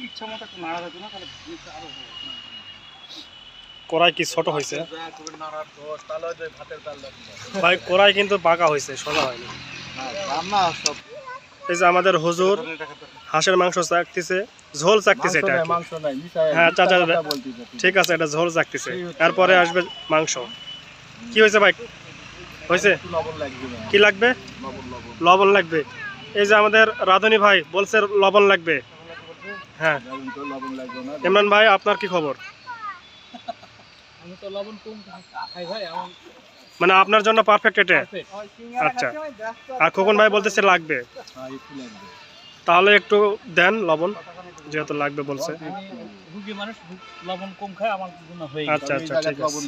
ইচ্ছা মতো একটু নাড়া যেত না তাহলে কড়াই কি ছোট হয়েছে ভাই? কড়াই কিন্তু বাঁকা হয়েছে, সোজা হয়নি। এই যে আমাদের হুজুর হাঁসের মাংস চাকতেছে, ঝোল চাকতেছে এটা। হ্যাঁ চাচা, ঠিক আছে, এটা ঝোল চাকতেছে, তারপরে আসবে মাংস। কি হয়েছে ভাই? হয়েছে? কি লাগবে? লবণ লাগবে। এই যে আমাদের রাধুনী ভাই বলছে লবণ লাগবে। হ্যাঁ ইমরান ভাই, আপনার কি খবর? মানে আপনার জন্য পারফেক্ট এটা? আচ্ছা। আর খোকন ভাই বলতেছে লাগবে, তাহলে একটু দেন লবণ, যেহেতু লাগবে বলছে। আচ্ছা আচ্ছা, ঠিক আছে।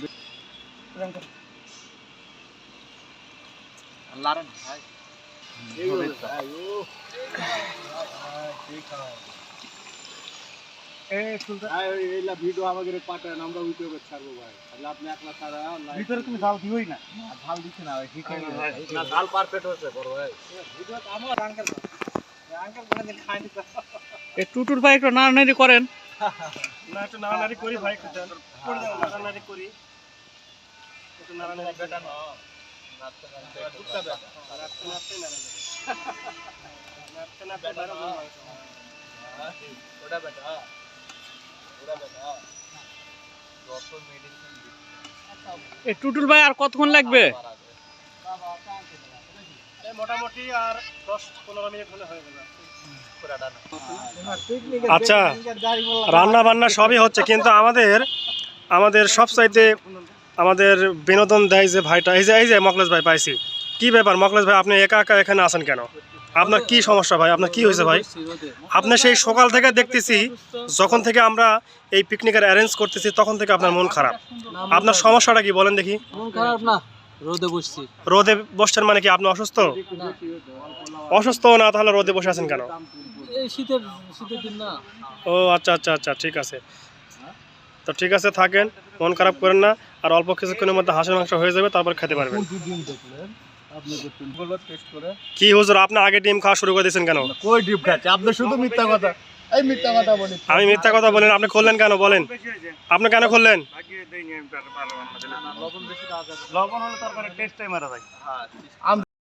ভিডিও আমাদের পাঠান, আমরা ইউটিউবে ছাড়বো ভাই। তাহলে আপনি একলা ছাড়া ভিতরে তুমি ঝাল দিওই না। ঝাল দিছ না ভাই, ঠিক আছে না, ঝাল পারফেক্ট হচ্ছে বড় ভাই। ভিডিও তো আমার আঙ্কেল কোনদিন খায়নি তো। এই টুটুর ভাই একটু নাড়ানাড়ি করেন না, একটু নাড়ানাড়ি করি ভাই, একটু দেন। নাড়ানাড়ি করি, একটু নাড়ানাড়ি বেটা না, নাড়তে নাড়তে টুকটা বেটা, নাড়তে নাড়তে নাড়তে নাড়তে বেটা না, ওটা বেটা, ওটা বেটা। এই টুটুর ভাই আর কতক্ষণ লাগবে? মোটামুটি আর 10-15 মিনিট হলে হয়ে যাবে। আচ্ছা, রান্না বান্না সবই হচ্ছে, কিন্তু আমাদের সবচাইতে আমাদের বিনোদন দেয় যে ভাইটা, এই যে মকলেশ ভাই পাইছি। কি ব্যাপার মকলেশ ভাই, আপনি একা একা এখানে আছেন কেন? আপনার কি সমস্যা ভাই? আপনার কি হয়েছে ভাই? আপনি সেই সকাল থেকে দেখতেছি, যখন থেকে আমরা এই পিকনিকের অ্যারেঞ্জ করতেছি তখন থেকে আপনার মন খারাপ। আপনার সমস্যাটা কি বলেন দেখি? মন খারাপ না, রোদে বসছি। রোদে বসছেন মানে কি আপনি অসুস্থ? অসুস্থ না, তাহলে রোদে বসে আছেন কেন? এই শীতের দিন না। ও আচ্ছা আচ্ছা আচ্ছা, ঠিক আছে। তো ঠিক আছে, থাকেন, মন খারাপ করেন না। আর অল্প কিছুক্ষণের মধ্যে হাঁসের মাংস হয়ে যাবে, তারপর খেতে পারবেন। কি হুজুর, আপনি আগে ডিম খাওয়া শুরু করে দিয়েছেন কেন? কই ডিম খাচ্ছে? আপনি শুধু মিথ্যা কথা, এই মিথ্যা কথা বলেন। আমি মিথ্যা কথা বলেন? আপনি খুললেন কেন বলেন? আপনি কেন খুললেন? আম